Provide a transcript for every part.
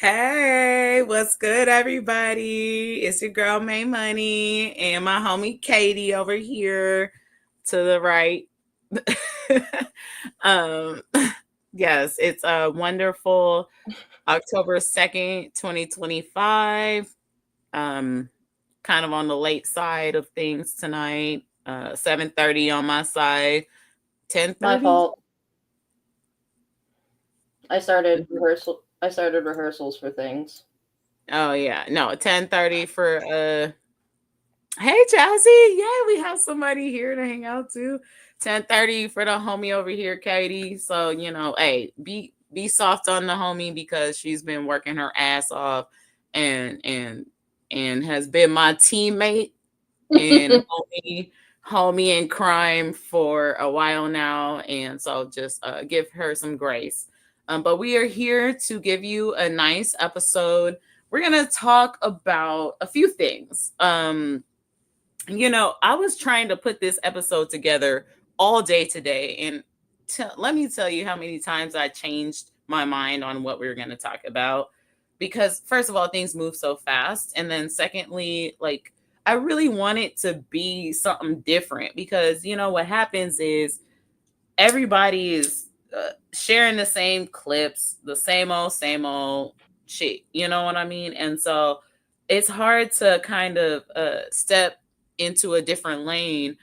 Hey, what's good, everybody? It's your girl May Money and my homie Katie over here to the right. um, yes, it's a wonderful October 2nd, 2025. Um, kind of on the late side of things tonight. 7:30 on my side. ten My thirty. fault. I started rehearsals for things. Oh yeah, no, 10:30 for hey Chelsea, yeah, we have somebody here to hang out too. 10:30 for the homie over here, Katie. So hey, be soft on the homie because she's been working her ass off and and and has been my teammate and homie in crime for a while now, and so just give her some grace. But we are here to give you a nice episode. We're gonna talk about a few things. I was trying to put this episode together all day today, and let me tell you how many times I changed my mind on what we were going to talk about. Because, first of all, things move so fast. And then, secondly, like, I really want it to be something different because, what happens is everybody is sharing the same clips, the same old shit. You know what I mean? And so it's hard to kind of step into a different lane,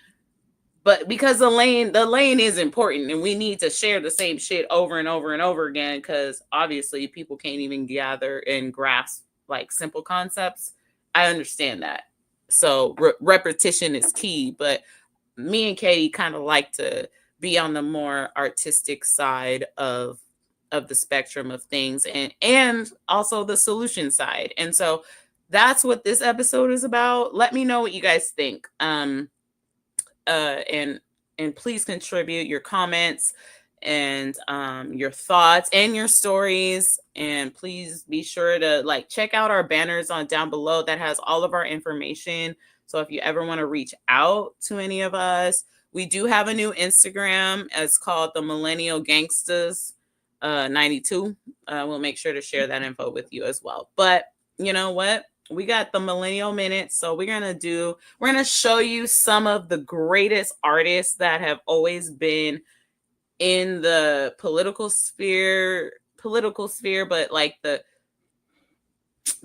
but because the lane is important and we need to share the same shit over and over and over again because obviously people can't even gather and grasp like simple concepts. I understand that. So repetition is key, but me and Katie kind of like to be on the more artistic side of the spectrum of things, and also the solution side. And so that's what this episode is about. Let me know what you guys think. And please contribute your comments and your thoughts and your stories, and please be sure to like check out our banners on down below that has all of our information. So if you ever want to reach out to any of us, we do have a new Instagram. It's called the Millennial Gangsters 92. We'll make sure to share that info with you as well. But you know what, we got the millennial minutes, so we're gonna show you some of the greatest artists that have always been in the political sphere, but like the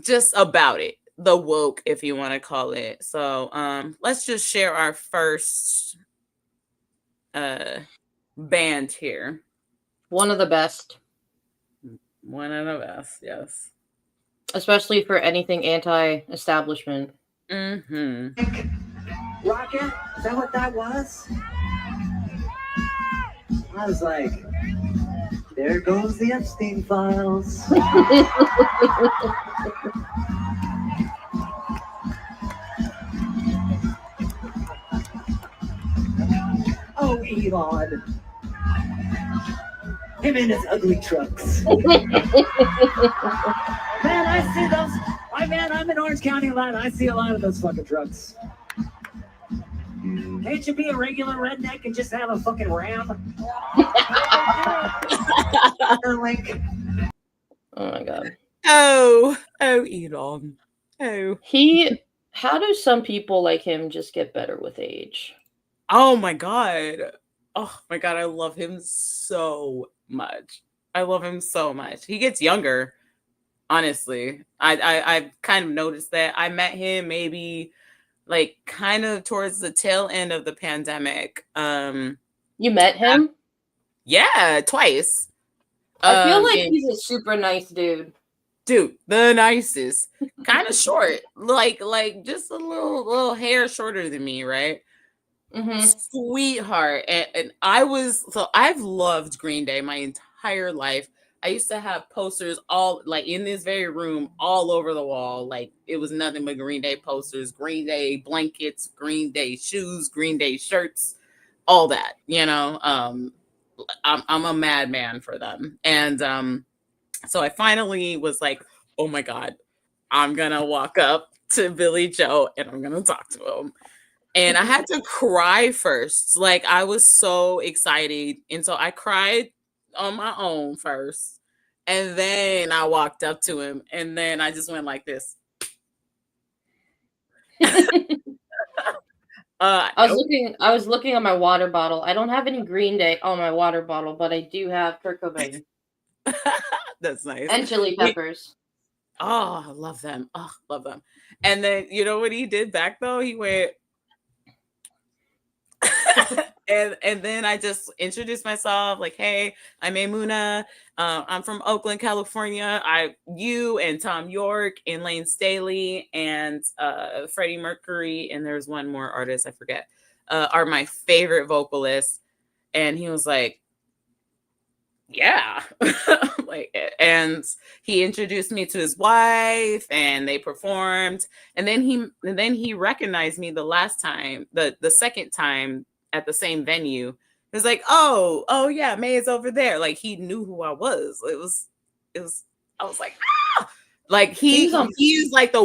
just about it, the woke, if you want to call it. So let's just share our first uh band here. One of the best, One of the best, yes. especially for anything anti-establishment. Mm-hmm. Rocket? Is that what that was? I was like, there goes the Epstein files. Oh, Elon. Him and his ugly trucks. Man, I see those. I'm in Orange County a lot. I see a lot of those fucking trucks. Can't you be a regular redneck and just have a fucking ram? Link. Oh my god. Oh Elon. Oh. How do some people like him just get better with age? Oh my god. Oh my god, I love him so much. I love him so much. He gets younger, honestly. I've kind of noticed that. I met him maybe like kind of towards the tail end of the pandemic. You met him? Yeah, twice. I feel like And he's a super nice dude. dude, the nicest. Kind of short. Like just a little hair shorter than me, right? Mm-hmm. Sweetheart. And I've loved Green Day my entire life. I used to have posters all like in this very room all over the wall. Like it was nothing but Green Day posters, Green Day blankets, Green Day shoes, Green Day shirts, all that. I'm a madman for them. And so I finally was like, oh my God, I'm gonna walk up to Billy Joe and I'm gonna talk to him. And I had to cry first. Like I was so excited. And so I cried on my own first. And then I walked up to him, and then I just went like this. Nope. I was looking at my water bottle. I don't have any Green Day on my water bottle, but I do have Kurt Cobain That's nice. and Chili Peppers. Oh, I love them. Oh, love them. And then you know what he did back though? He went and then I just introduced myself like, hey, I'm Maymuna. I'm from Oakland, California. You and Tom York and Lane Staley and Freddie Mercury, and there's one more artist I forget, are my favorite vocalists. And he was like, yeah. Like, and he introduced me to his wife and they performed, and then he recognized me the second time at the same venue. He was like, oh yeah, May is over there. Like, he knew who I was. It was I was like, ah! Like he's like the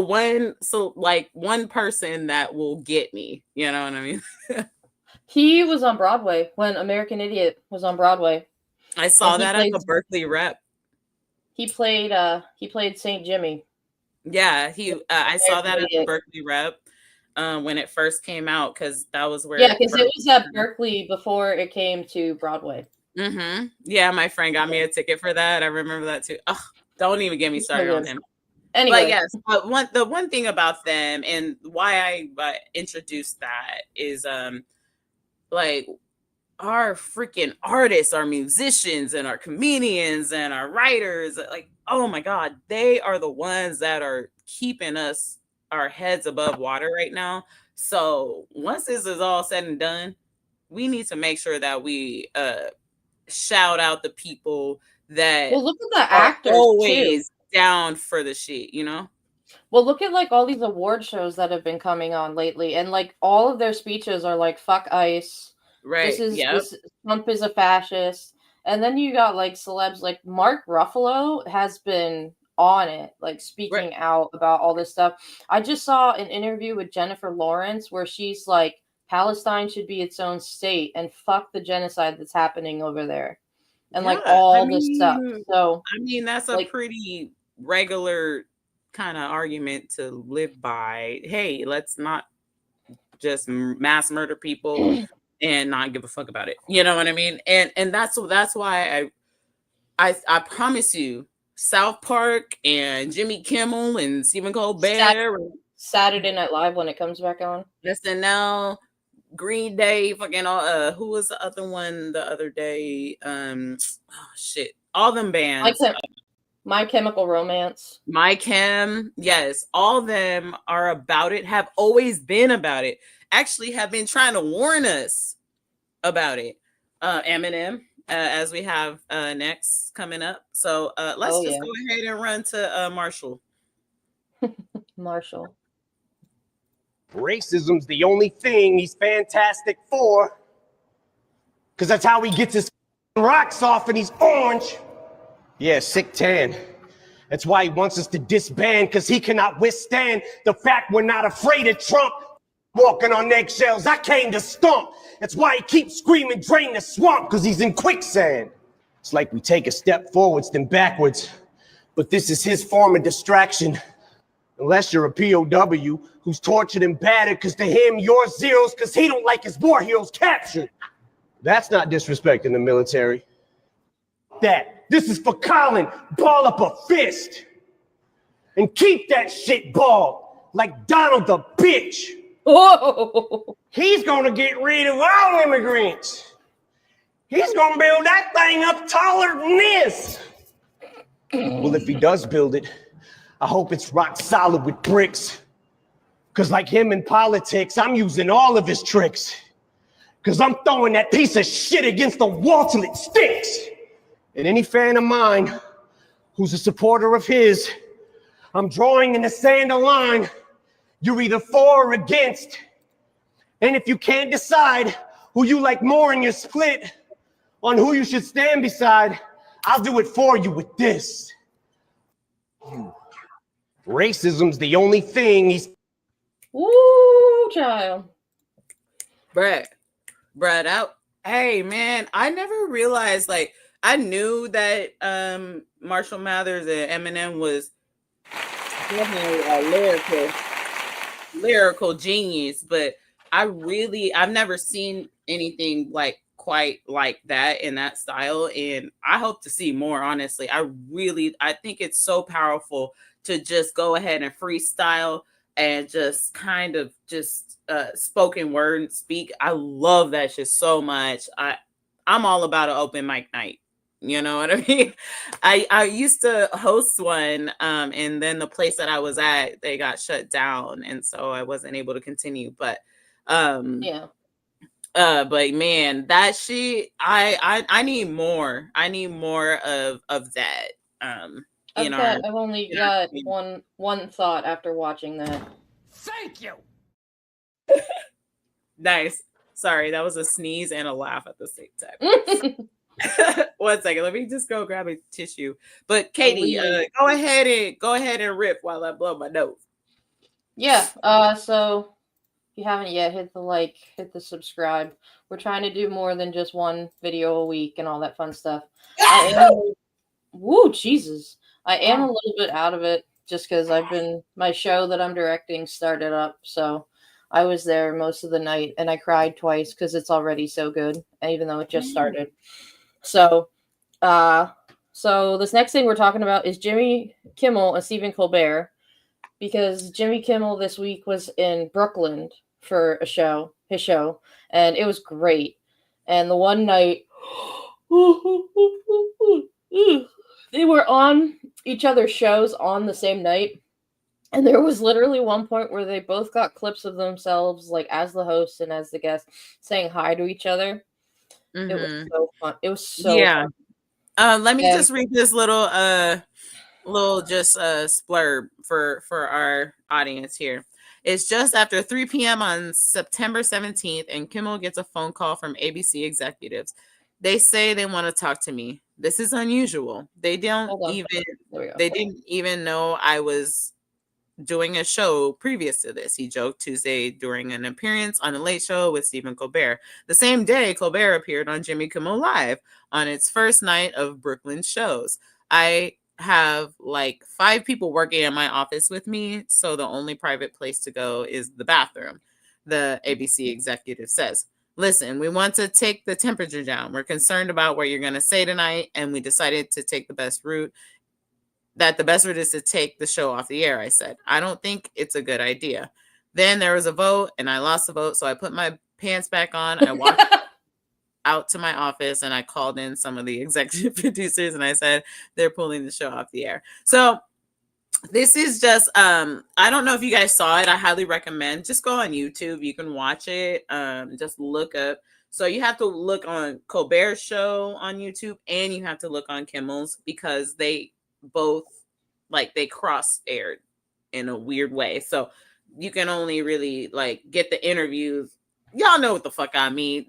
one person that will get me, you know what I mean? He was on Broadway when American Idiot was on Broadway. I saw that at the Berkeley Rep. He played Saint Jimmy. Yeah, I saw that at the Berkeley Rep when it first came out, because that was where. Yeah, because it was at Berkeley before it came to Broadway. Mm-hmm. Yeah, my friend got me a ticket for that. I remember that too. Ugh, don't even get me started on him. Anyway. But yes, the one thing about them and why I introduced that is like, our freaking artists, our musicians and our comedians and our writers, like, oh my God, they are the ones that are keeping our heads above water right now. So once this is all said and done, we need to make sure that we shout out the people that look at the actors always too. Down for the shit, you know? Well, look at like all these award shows that have been coming on lately, and like all of their speeches are like, fuck ICE. Right. Trump is a fascist. And then you got like celebs like Mark Ruffalo has been on it, like speaking out about all this stuff. I just saw an interview with Jennifer Lawrence where she's like, Palestine should be its own state and fuck the genocide that's happening over there. And like all this stuff. So I mean, that's a pretty regular kind of argument to live by. Hey, let's not just mass murder people and not give a fuck about it. You know what I mean? And that's why I promise you, South Park and Jimmy Kimmel and Stephen Colbert, Saturday Night Live when it comes back on, SNL, Green Day, fucking who was the other one the other day? All them bands. My Chemical Romance. My Chem, yes, all of them are about it. Have always been about it. Actually have been trying to warn us about it. Eminem, as we have next coming up. So let's go ahead and run to Marshall. Marshall. Racism's the only thing he's fantastic for. Because that's how he gets his rocks off and he's orange. Yeah, sick tan. That's why he wants us to disband, because he cannot withstand the fact we're not afraid of Trump. Walking on eggshells, I came to stomp. That's why he keeps screaming, drain the swamp, because he's in quicksand. It's like we take a step forwards, then backwards. But this is his form of distraction. Unless you're a POW who's tortured and battered, because to him, you're zeros, because he don't like his war heroes captured. That's not disrespecting the military. This is for Colin. Ball up a fist. And keep that shit balled, like Donald the bitch. Whoa. He's gonna get rid of all immigrants. He's gonna build that thing up taller than this. Well, if he does build it, I hope it's rock solid with bricks. Cause like him in politics, I'm using all of his tricks. Cause I'm throwing that piece of shit against the wall till it sticks. And any fan of mine who's a supporter of his, I'm drawing in the sand a line. You're either for or against. And if you can't decide who you like more and you're split on who you should stand beside, I'll do it for you with this. Racism's the only thing he's... Woo, child. Brad out. Hey, man, I never realized, like, I knew that Marshall Mathers and Eminem was definitely a lyrical genius, but I've never seen anything like quite like that in that style, and I hope to see more. Honestly, I think it's so powerful to just go ahead and freestyle and just kind of just spoken word and speak. I love that shit so much. I'm all about an open mic night. You know what I mean? I used to host one, and then the place that I was at, they got shut down, and so I wasn't able to continue. Um, Yeah. but man, that shit, I need more. I need more of that. In our I've only in our got community. one thought after watching that. Thank you. Nice. Sorry, that was a sneeze and a laugh at the same time. 1 second, let me just go grab a tissue. But Katie, Please. go ahead and rip while I blow my nose. Yeah. So if you haven't yet, hit the like, hit the subscribe. We're trying to do more than just one video a week and all that fun stuff. I am. Woo, Jesus! I am a little bit out of it just because my show that I'm directing started up, so I was there most of the night and I cried twice because it's already so good, even though it just started. So, uh, so this next thing we're talking about is Jimmy Kimmel and Stephen Colbert, because Jimmy Kimmel this week was in Brooklyn for his show, and it was great. And the one night, they were on each other's shows on the same night. And there was literally one point where they both got clips of themselves, like as the host and as the guest, saying hi to each other. It was so fun. It was so Yeah. fun. Let me And just read this little just splurb for our audience here. It's just after 3 p.m. on September 17th, and Kimmel gets a phone call from ABC executives. They say they want to talk to me. This is unusual. hold on. There we go. They didn't even know I was doing a show previous to this. He joked Tuesday during an appearance on The Late Show with Stephen Colbert. The same day, Colbert appeared on Jimmy Kimmel Live on its first night of Brooklyn shows. I have like 5 people working in my office with me, so the only private place to go is the bathroom, the ABC executive says. Listen, we want to take the temperature down. We're concerned about what you're going to say tonight, and we decided to take the best route is to take the show off the air. I said, I don't think it's a good idea. Then there was a vote and I lost the vote. So I put my pants back on. I walked out to my office and I called in some of the executive producers and I said, they're pulling the show off the air. So this is just, I don't know if you guys saw it. I highly recommend just go on YouTube. You can watch it. Just look up. So you have to look on Colbert's show on YouTube and you have to look on Kimmel's, because they both, like, they cross aired in a weird way. So you can only really like get the interviews. Y'all know what the fuck I mean.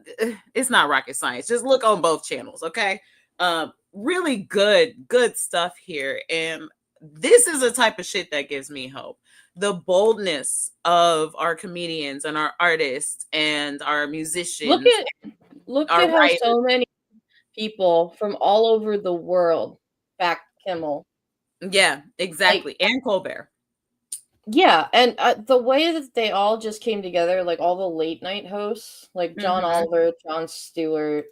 It's not rocket science. Just look on both channels, okay? Really good stuff here. And this is the type of shit that gives me hope. The boldness of our comedians and our artists and our musicians. Look our at how writers. so many people from all over the world back Kimmel. Yeah, exactly. Like, and Colbert. Yeah, and the way that they all just came together, like all the late night hosts, like John Oliver, Jon Stewart,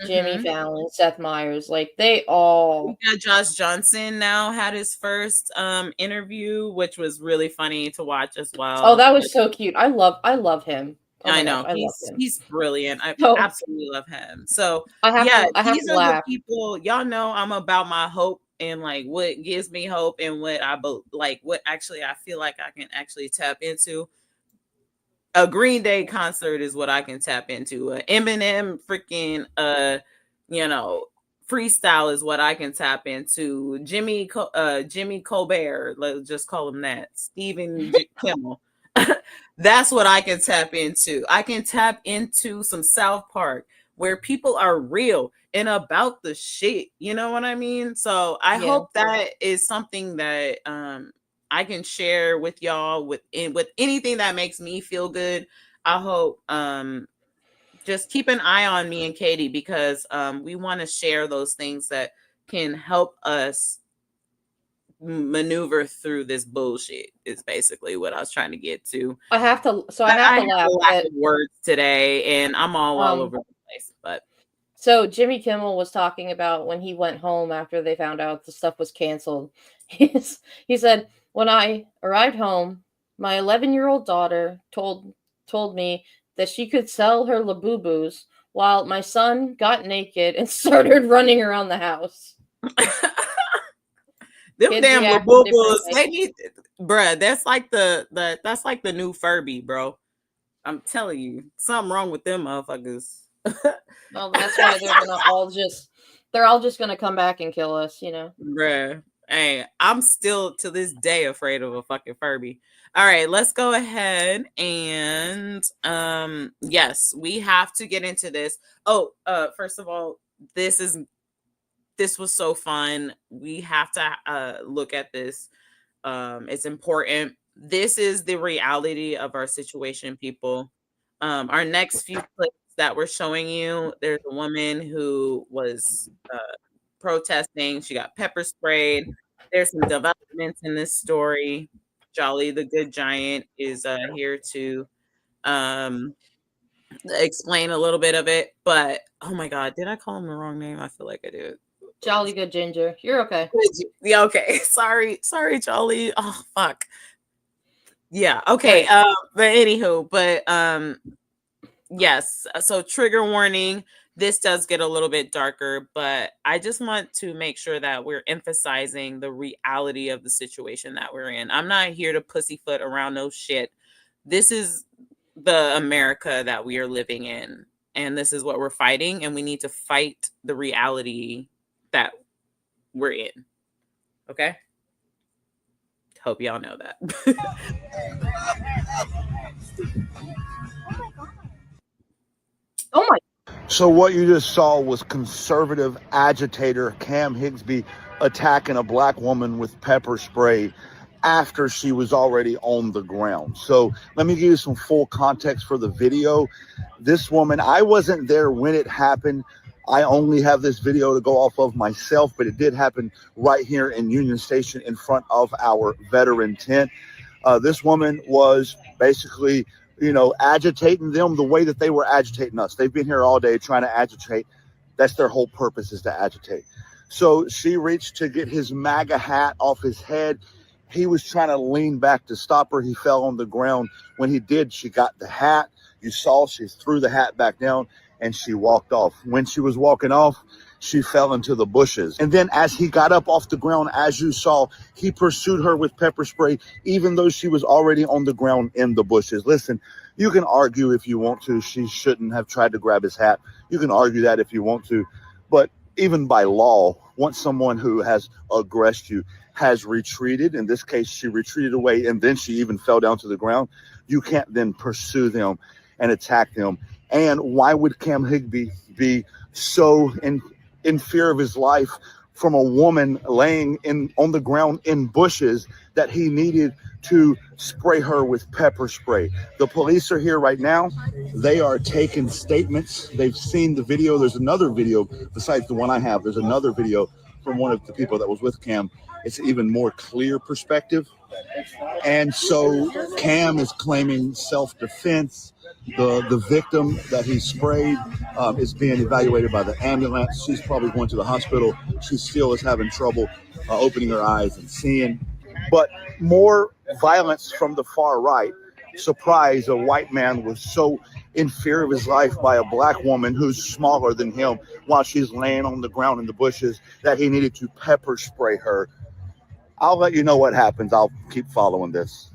Jimmy Fallon, Seth Meyers, like they all. We got Josh Johnson now had his first interview, which was really funny to watch as well. Oh, that was so cute. I love him. Oh I know. gosh, I love him. He's brilliant. I absolutely love him. So these are the people. Y'all know I'm about my hope and like what gives me hope and what what actually I feel like I can actually tap into. A Green Day concert is what I can tap into. Eminem freaking freestyle is what I can tap into. Jimmy Colbert, let's just call him that. Stephen Kimmel. That's what I can tap into. I can tap into some South Park where people are real and about the shit. You know what I mean? So I hope that is something that I can share with y'all with anything that makes me feel good. I hope just keep an eye on me and Katie, because we want to share those things that can help us maneuver through this bullshit, is basically what I was trying to get to. I have to I have laugh a lack at of words today, and I'm all over the place. But so Jimmy Kimmel was talking about when he went home after they found out the stuff was canceled. He said, "When I arrived home, my 11-year-old daughter told me that she could sell her Labubus, while my son got naked and started running around the house." them Kids damn react Labubas, differently. they need, bruh. That's like that's like the new Furby, bro. I'm telling you, something wrong with them motherfuckers. Well, that's why they're all just gonna come back and kill us, you know. Bruh. Hey, I'm still to this day afraid of a fucking Furby. All right, let's go ahead and yes, we have to get into this. Oh, first of all, this was so fun. We have to look at this. It's important. This is the reality of our situation, people. Our next few clips that we're showing you, there's a woman who was protesting. She got pepper sprayed. There's some developments in this story. Jolly the Good Giant is here to um, explain a little bit of it. But oh my God, did I call him the wrong name? I feel like I did. Jolly good ginger. You're okay. Yeah, okay. Sorry, Jolly. Oh fuck. Yeah, okay. Right. But anywho, yes. So trigger warning. This does get a little bit darker, but I just want to make sure that we're emphasizing the reality of the situation that we're in. I'm not here to pussyfoot around no shit. This is the America that we are living in, and this is what we're fighting, and we need to fight the reality that we're in. Okay? Hope y'all know that. Oh my. So what you just saw was conservative agitator Cam Higsby attacking a black woman with pepper spray after she was already on the ground. So let me give you some full context for the video. This woman, I wasn't there when it happened. I only have this video to go off of myself, but it did happen right here in Union Station in front of our veteran tent. This woman was basically, agitating them the way that they were agitating us. They've been here all day trying to agitate. That's their whole purpose, is to agitate. So she reached to get his MAGA hat off his head. He was trying to lean back to stop her. He fell on the ground. When he did, she got the hat. You saw she threw the hat back down and she walked off. When she was walking off, she fell into the bushes. And then as he got up off the ground, as you saw, he pursued her with pepper spray, even though she was already on the ground in the bushes. Listen, you can argue if you want to. She shouldn't have tried to grab his hat. You can argue that if you want to. But even by law, once someone who has aggressed you has retreated, in this case, she retreated away and then she even fell down to the ground, you can't then pursue them and attack them. And why would Cam Higbee be so in fear of his life from a woman laying on the ground in bushes that he needed to spray her with pepper spray? The police are here right now. They are taking statements. They've seen the video. There's another video besides the one I have. There's another video from one of the people that was with Cam. It's even more clear perspective. And so Cam is claiming self-defense. The victim that he sprayed is being evaluated by the ambulance. She's probably going to the hospital. She still is having trouble opening her eyes and seeing. But more violence from the far right. Surprise, a white man was so in fear of his life by a black woman who's smaller than him while she's laying on the ground in the bushes that he needed to pepper spray her. I'll let you know what happens. I'll keep following this.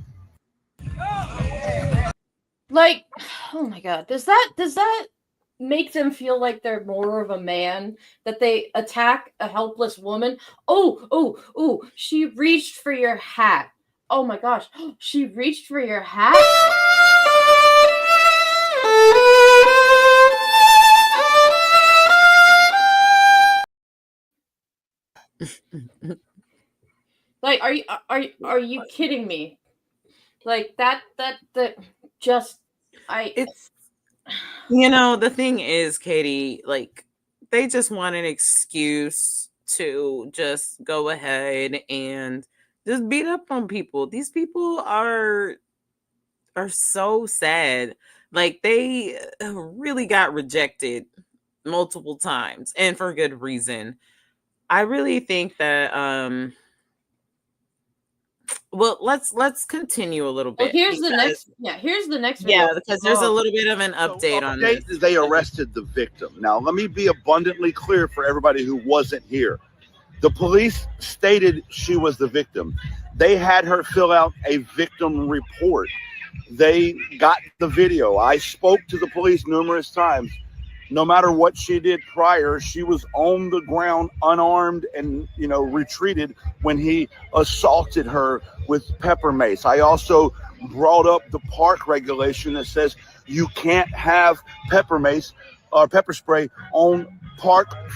Like, oh my God. Does that make them feel like they're more of a man, that they attack a helpless woman? Oh, she reached for your hat. Oh my gosh. She reached for your hat? Like, are you kidding me? Like that just I It's You know, the thing is, Katie, like, they just want an excuse to just go ahead and just beat up on people. These people are so sad. Like, they really got rejected multiple times, and for good reason. I really think that well, let's continue a little Well, bit here's the because next. Yeah, here's the next video. because there's a little bit of an update on this. Update is they arrested the victim. Now, let me be abundantly clear for everybody who wasn't here. The police stated she was the victim. They had her fill out a victim report. They got the video. I spoke to the police numerous times. No matter what she did prior, she was on the ground unarmed and, retreated when he assaulted her with pepper mace. I also brought up the park regulation that says you can't have pepper mace or pepper spray on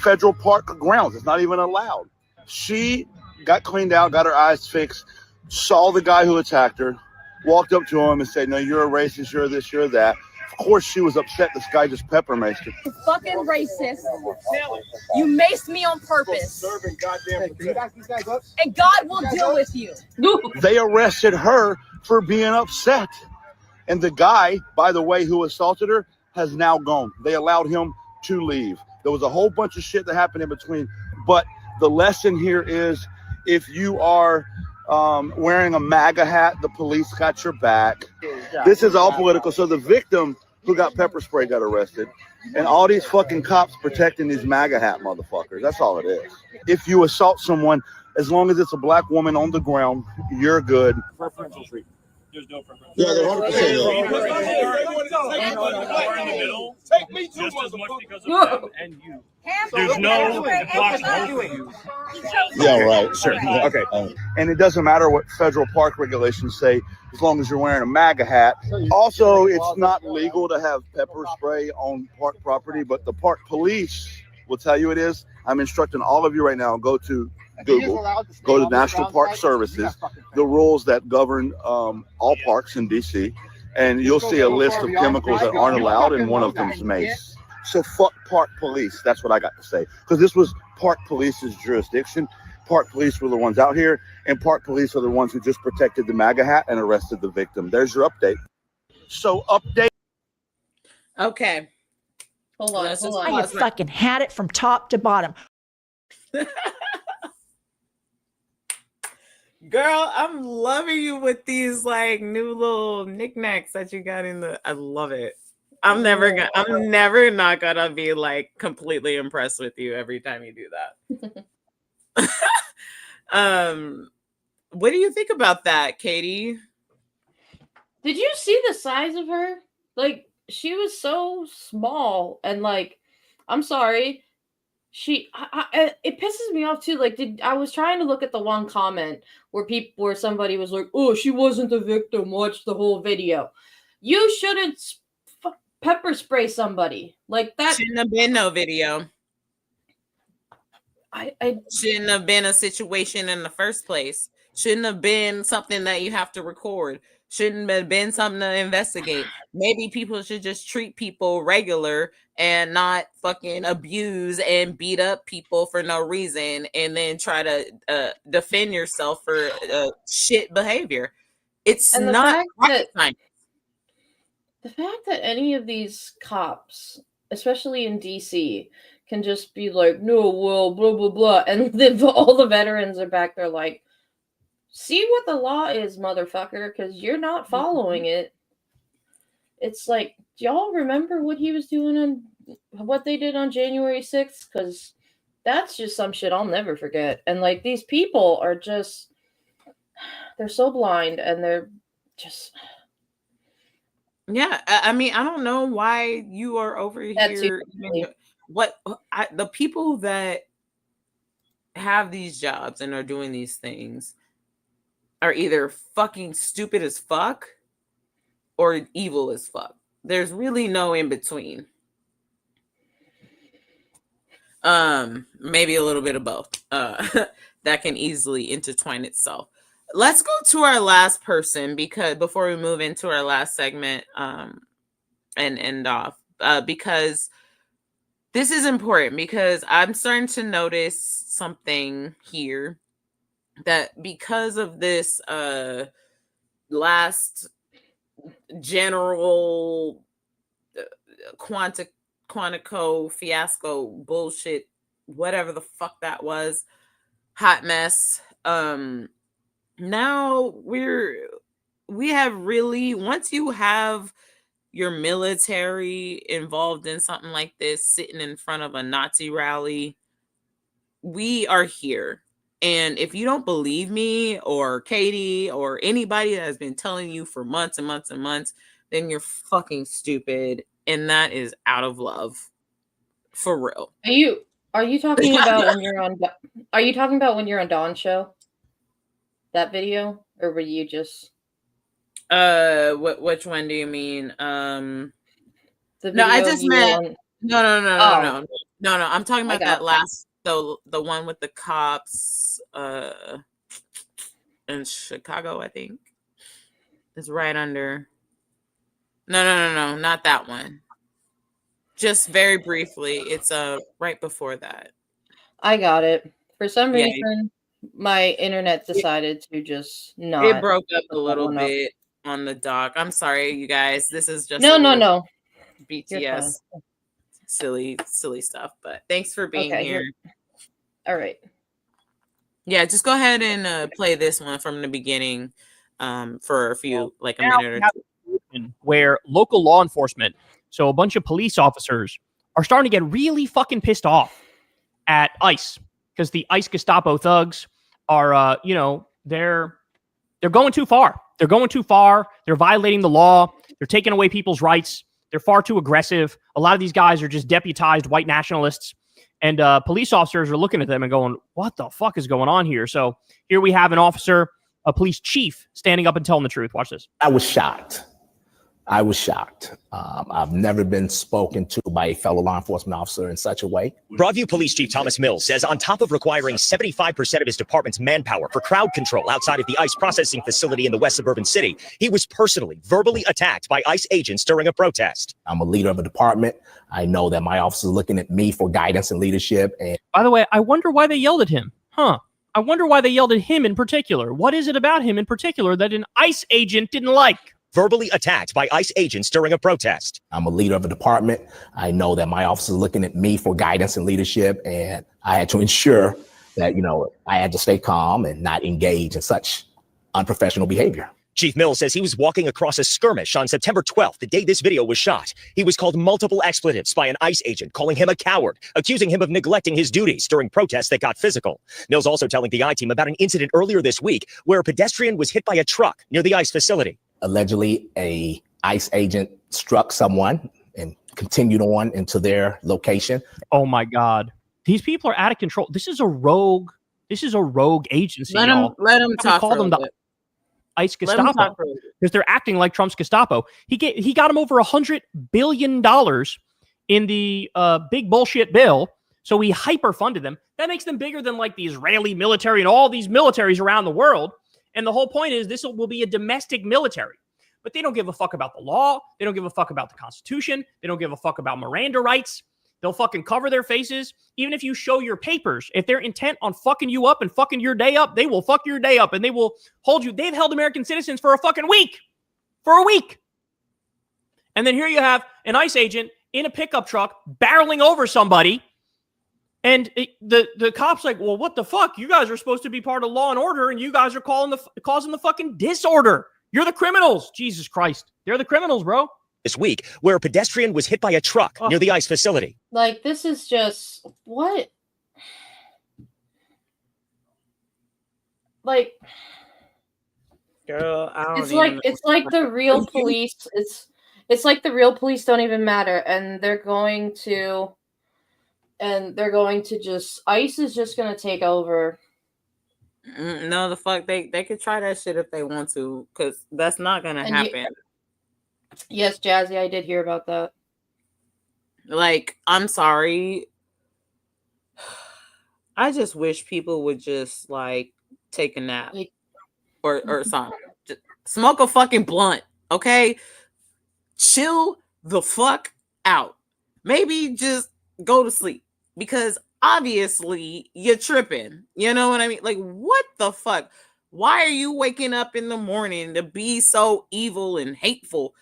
federal park grounds. It's not even allowed. She got cleaned out, got her eyes fixed, saw the guy who attacked her, walked up to him and said, "No, you're a racist, you're this, you're that." Of course, she was upset. This guy just pepper maced her. You fucking racist. You maced me on purpose. And God will deal with you. They arrested her for being upset. And the guy, by the way, who assaulted her has now gone. They allowed him to leave. There was a whole bunch of shit that happened in between. But the lesson here is if you are wearing a MAGA hat, the police got your back. This is all political. So the victim who got pepper spray got arrested, and all these fucking cops protecting these MAGA hat motherfuckers. That's all it is. If you assault someone, as long as it's a black woman on the ground, you're good. Preferential treatment. There's no preferential. Yeah, they're 100%. Take me too, just as much because of them and you. There's no box both of you. Yeah, right. Sure. Okay. And it doesn't matter what federal park regulations say, as long as you're wearing a MAGA hat. Also, it's not legal to have pepper spray on park property, but the park police will tell you it is. I'm instructing all of you right now, go to Google, go to National Park Services, the rules that govern all parks in DC, and you'll see a list of chemicals that aren't allowed, and one of them is mace. So fuck park police. That's what I got to say. Because this was park police's jurisdiction. Park police were the ones out here, and park police are the ones who just protected the MAGA hat and arrested the victim. There's your update. So update. Okay. Hold on. I have fucking had it from top to bottom. Girl, I'm loving you with these like new little knickknacks that you got in the. I love it. I'm never not gonna be like completely impressed with you every time you do that. What do you think about that, Katie? Did you see the size of her? Like, she was so small, and like, I'm sorry, it pisses me off too. Like, I was trying to look at the one comment where somebody was like, "Oh, she wasn't the victim. Watch the whole video." You shouldn't pepper spray somebody like that. Shouldn't have been no video. I shouldn't have been a situation in the first place. Shouldn't have been something that you have to record. Shouldn't have been something to investigate. Maybe people should just treat people regular and not fucking abuse and beat up people for no reason and then try to defend yourself for shit behavior. It's not rocket science. The fact that any of these cops, especially in DC, can just be like, "No, well, blah, blah, blah," and then all the veterans are back there like, "See what the law is, motherfucker, because you're not following it." It's like, do y'all remember what he was doing and what they did on January 6th? Because that's just some shit I'll never forget. And like, these people are just, they're so blind, and they're just... Yeah, I mean, I don't know why you are over here. The people that have these jobs and are doing these things are either fucking stupid as fuck or evil as fuck. There's really no in between. Maybe a little bit of both. That can easily intertwine itself. Let's go to our last person before we move into our last segment and end off, because this is important, because I'm starting to notice something here, that because of this last general Quantico fiasco bullshit, whatever the fuck that was, hot mess. Now we have really, once you have your military involved in something like this, sitting in front of a Nazi rally, we are here. And if you don't believe me or Katie or anybody that has been telling you for months and months and months, then you're fucking stupid. And that is out of love. For real. Are you talking about when you're on? Are you talking about when you're on Dawn's show? That video, or were you just? Which one do you mean? The No, I video just of you meant on. no. I'm talking I about that got last, the one with the cops in Chicago, I think. It's right under. No, not that one. Just very briefly, it's right before that. I got it. For some Yeah, reason, my internet decided to just it not broke up a put that little one up. bit on the dock. I'm sorry, you guys. This is just No, a no, little no. You're fine. BTS silly stuff. But thanks for being Okay, here. all right. Yeah, just go ahead and play this one from the beginning for a few, like a Now minute or we have two. a situation where local law enforcement, so a bunch of police officers, are starting to get really fucking pissed off at ICE, because the ICE Gestapo thugs are, they're going too far. They're going too far. They're violating the law. They're taking away people's rights. They're far too aggressive. A lot of these guys are just deputized white nationalists. And police officers are looking at them and going, what the fuck is going on here? So here we have an officer, a police chief, standing up and telling the truth. Watch this. I was shocked. I've never been spoken to by a fellow law enforcement officer in such a way. Broadview Police Chief Thomas Mills says on top of requiring 75% of his department's manpower for crowd control outside of the ICE processing facility in the West Suburban City, he was personally, verbally attacked by ICE agents during a protest. I'm a leader of a department. I know that my officers are looking at me for guidance and leadership. And by the way, I wonder why they yelled at him. I wonder why they yelled at him in particular. What is it about him in particular that an ICE agent didn't like? Verbally attacked by ICE agents during a protest. I'm a leader of a department. I know that my officers are looking at me for guidance and leadership, and I had to ensure that, I had to stay calm and not engage in such unprofessional behavior. Chief Mills says he was walking across a skirmish on September 12th, the day this video was shot. He was called multiple expletives by an ICE agent, calling him a coward, accusing him of neglecting his duties during protests that got physical. Mills also telling the I-Team about an incident earlier this week where a pedestrian was hit by a truck near the ICE facility. Allegedly, a ICE agent struck someone and continued on into their location. Oh my God. These people are out of control. This is a rogue agency. Let him talk call for them a the bit. ICE Gestapo, because they're acting like Trump's Gestapo. He got him over $100 billion in the big bullshit bill. So he hyper-funded them. That makes them bigger than like the Israeli military and all these militaries around the world. And the whole point is this will be a domestic military. But they don't give a fuck about the law. They don't give a fuck about the Constitution. They don't give a fuck about Miranda rights. They'll fucking cover their faces. Even if you show your papers, if they're intent on fucking you up and fucking your day up, they will fuck your day up and they will hold you. They've held American citizens for a fucking week. For a week. And then here you have an ICE agent in a pickup truck barreling over somebody. And the cop's like, well, what the fuck? You guys are supposed to be part of law and order, and you guys are causing the fucking disorder. You're the criminals. Jesus Christ. They're the criminals, bro. This week, where a pedestrian was hit by a truck near the ICE facility. Like, this is just what? Like, girl, it's like the real police. It's like the real police don't even matter, and they're going to just ICE is just gonna take over. No, the fuck, they could try that shit if they want to, because that's not gonna happen. Yes, Jazzy, I did hear about that. Like, I'm sorry. I just wish people would just like take a nap or something. Just smoke a fucking blunt, okay? Chill the fuck out. Maybe just go to sleep, because obviously you're tripping. You know what I mean? Like, what the fuck? Why are you waking up in the morning to be so evil and hateful?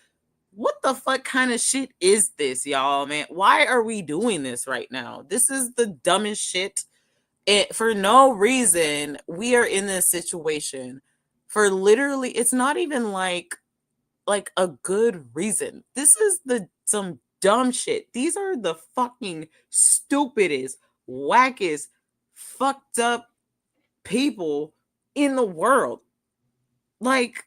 What the fuck kind of shit is this, y'all, man? Why are we doing this right now? This is the dumbest shit. For no reason, we are in this situation for literally, it's not even like a good reason. This is some dumb shit. These are the fucking stupidest, wackest, fucked up people in the world. Like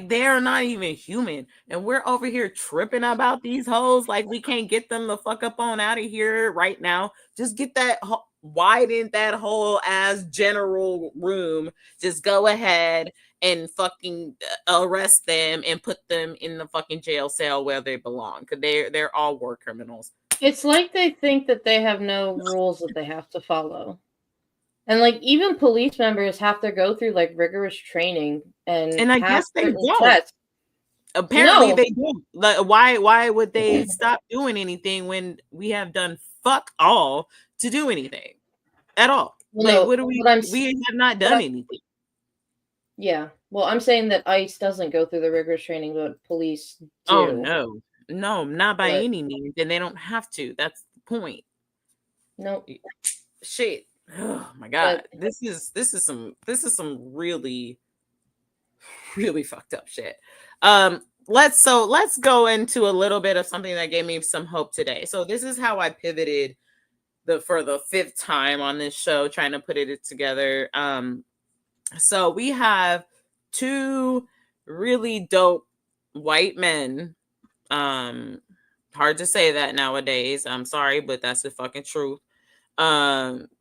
they are not even human, and we're over here tripping about these hoes like we can't get them the fuck up on out of here right now. Just get that widen that whole ass general room. Just go ahead and fucking arrest them and put them in the fucking jail cell where they belong, because they're all war criminals. It's like they think that they have no rules that they have to follow. And like even police members have to go through like rigorous training and I guess they don't. tests. Apparently they don't. Like, why would they stop doing anything when we have done fuck all to do anything at all? Well, like, no, what do we have not done anything. Yeah. Well, I'm saying that ICE doesn't go through the rigorous training, but police do. Oh no, not by any means, and they don't have to. That's the point. Nope. Shit. Oh my god, this is some really fucked up shit. Let's go into a little bit of something that gave me some hope today. So this is how I pivoted for the 5th time on this show, trying to put it together. So we have 2 really dope white men. Hard to say that nowadays. I'm sorry, but that's the fucking truth.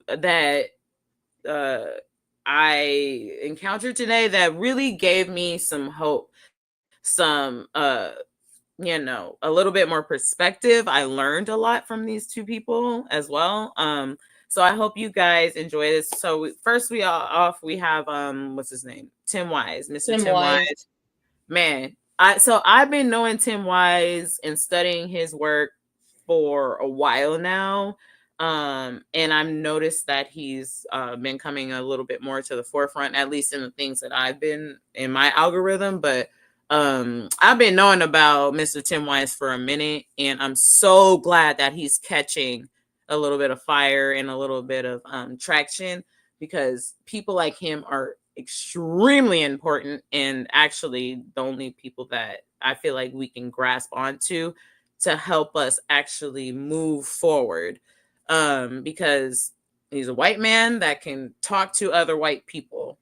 That I encountered today that really gave me some hope, some a little bit more perspective. I learned a lot from these 2 people as well. So I hope you guys enjoy this. So first we have what's his name? Tim Wise, Mr. Tim Wise. Man, I've been knowing Tim Wise and studying his work for a while now. And I've noticed that he's been coming a little bit more to the forefront, at least in the things that I've been in my algorithm. But I've been knowing about Mr. Tim Wise for a minute, and I'm so glad that he's catching a little bit of fire and a little bit of traction, because people like him are extremely important, and actually the only people that I feel like we can grasp onto to help us actually move forward. Because he's a white man that can talk to other white people.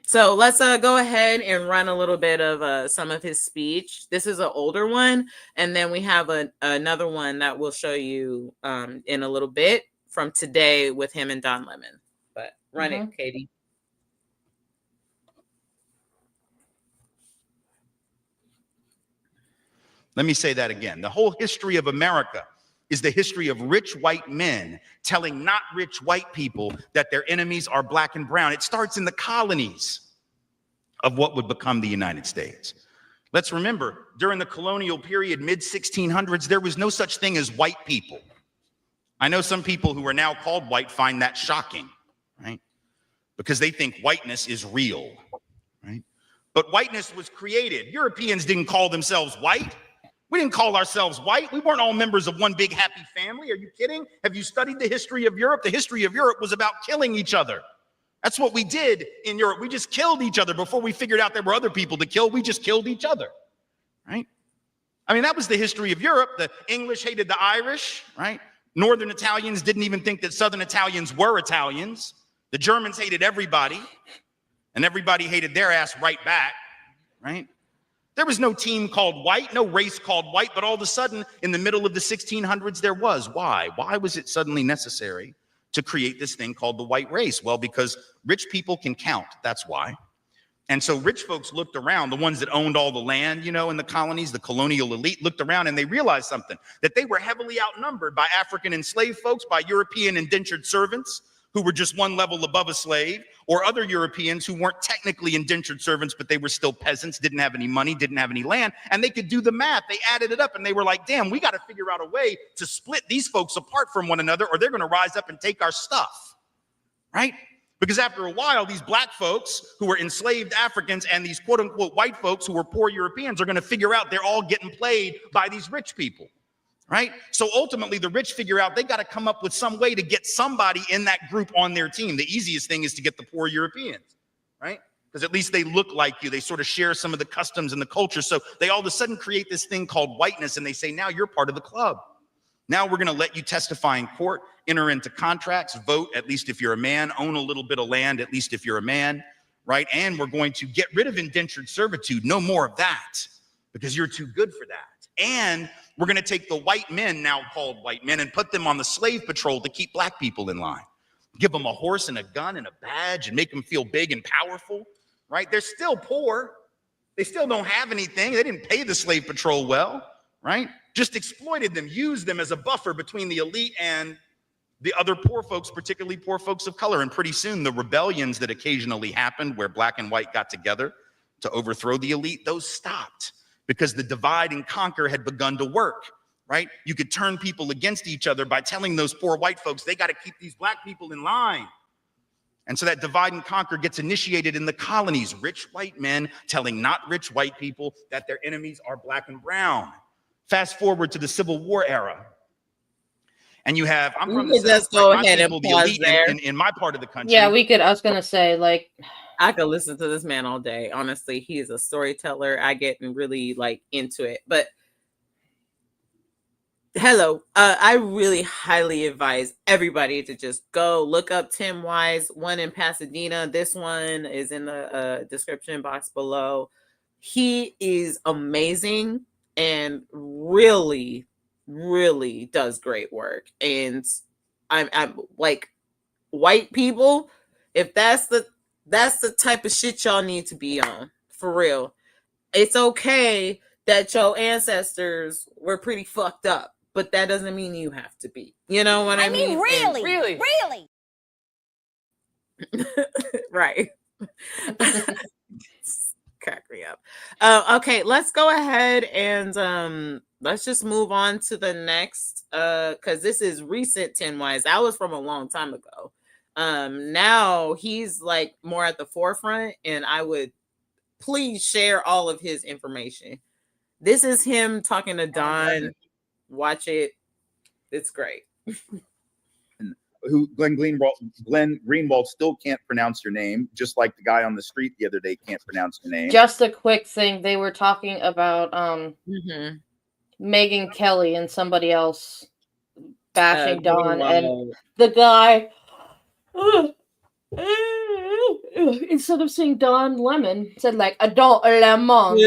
So let's go ahead and run a little bit of some of his speech. This is an older one, and then we have another one that we'll show you in a little bit from today with him and Don Lemon. But run it, Katie. Let me say that again. The whole history of America is the history of rich white men telling not rich white people that their enemies are black and brown. It starts in the colonies of what would become the United States. Let's remember, during the colonial period, mid-1600s, there was no such thing as white people. I know some people who are now called white find that shocking, right? Because they think whiteness is real, right? But whiteness was created. Europeans didn't call themselves white. We didn't call ourselves white. We weren't all members of one big happy family. Are you kidding? Have you studied the history of Europe? The history of Europe was about killing each other. That's what we did in Europe. We just killed each other before we figured out there were other people to kill. We just killed each other, right? I mean, that was the history of Europe. The English hated the Irish, right? Northern Italians didn't even think that Southern Italians were Italians. The Germans hated everybody, and everybody hated their ass right back, right? There was no team called white, no race called white, but all of a sudden, in the middle of the 1600s, there was. Why? Why was it suddenly necessary to create this thing called the white race? Well, because rich people can count, that's why. And so rich folks looked around, the ones that owned all the land, you know, in the colonies, the colonial elite looked around and they realized something, that they were heavily outnumbered by African enslaved folks, by European indentured servants, who were just one level above a slave, or other Europeans who weren't technically indentured servants, but they were still peasants, didn't have any money, didn't have any land, and they could do the math. They added it up and they were like, damn, we got to figure out a way to split these folks apart from one another, or they're going to rise up and take our stuff, right? Because after a while, these black folks who were enslaved Africans and these quote unquote white folks who were poor Europeans are going to figure out they're all getting played by these rich people. Right? So ultimately, the rich figure out they got to come up with some way to get somebody in that group on their team. The easiest thing is to get the poor Europeans, right? Because at least they look like you. They sort of share some of the customs and the culture. So they all of a sudden create this thing called whiteness, and they say, now you're part of the club. Now we're going to let you testify in court, enter into contracts, vote, at least if you're a man, own a little bit of land, at least if you're a man, right? And we're going to get rid of indentured servitude. No more of that, because you're too good for that. And we're going to take the white men, now called white men, and put them on the slave patrol to keep black people in line. Give them a horse and a gun and a badge and make them feel big and powerful, right? They're still poor. They still don't have anything. They didn't pay the slave patrol well, right? Just exploited them, used them as a buffer between the elite and the other poor folks, particularly poor folks of color. And pretty soon, the rebellions that occasionally happened where black and white got together to overthrow the elite, those stopped. Because the divide and conquer had begun to work, right? You could turn people against each other by telling those poor white folks, they got to keep these black people in line. And so that divide and conquer gets initiated in the colonies. Rich white men telling not rich white people that their enemies are black and brown. Fast forward to the Civil War era. And you have, I'm from the South, just go like, ahead people, and the pause elite there. in my part of the country. Yeah, we could. I was gonna say, like, I could listen to this man all day. Honestly, he is a storyteller. I get really like into it. But hello, I really highly advise everybody to just go look up Tim Wise, one in Pasadena. This one is in the description box below. He is amazing and really, really does great work. And I'm like, white people, if that's the type of shit y'all need to be on, for real. It's okay that your ancestors were pretty fucked up, but that doesn't mean you have to be. You know what I mean? Really? Right. Crack me up. Okay, let's go ahead and let's just move on to the next, because this is recent 10 Wise. That was from a long time ago. Now he's like more at the forefront, and I would please share all of his information. This is him talking to Don. Watch it. It's great. Who Glenn Greenwald still can't pronounce your name, just like the guy on the street the other day can't pronounce your name. just a quick thing. They were talking about Megyn Kelly and somebody else bashing Don, and the guy instead of saying Don Lemon said like a Don Lemon.